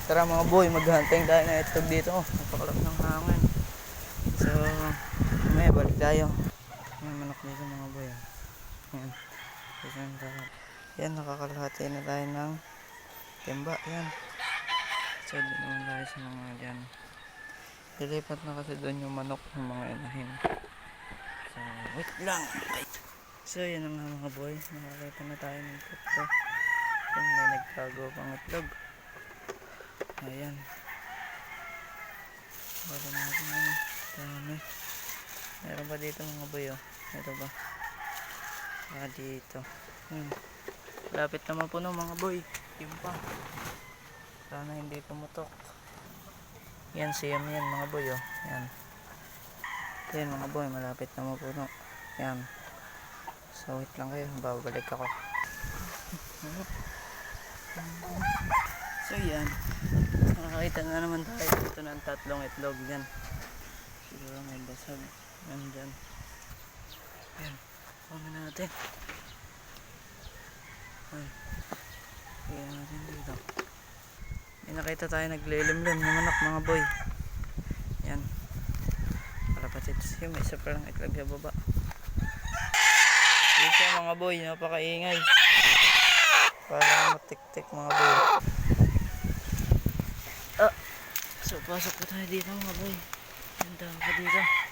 Tara mga boy, maghahantay tayo na itlog dito. Napakalap ng hangin. So, may balik tayo. May manok dito mga boy. Ayan. Yan, nakakalahati na tayo ng timba. Yan. So, doon naman tayo sa mga dyan. Lilipat na kasi doon yung manok ng mga inahin. So, wait lang. So, yan ang mga boy. Nakakita na tayo ng itlog. Yan, may nagtago pang itlog. Ayan. Bala natin ano. Dami. Meron ba dito mga boy oh? Ito ba? Dito. Lapit naman po no mga boy. Yun pa. Sana hindi pumutok. Yan siyam yan mga boy oh. Yan. Yan mga boy. Malapit naman po no. Yan. So wait lang kayo. Babalik ako. So yan. Nakakita na naman tayo dito ng tatlong itlog yan. Siguro may basag. Yan dyan. Yan. Pama natin. Ay. Kaya natin dito. May nakita tayo naglilimlim ng manok mga boy. Yan. Kalapatid siya. May isa pa lang itlog sa baba. Dito mga boy. Napakaingay. Parang matik-tik mga boy. So pasok po tayo dito mga boy. Ganda pa dito.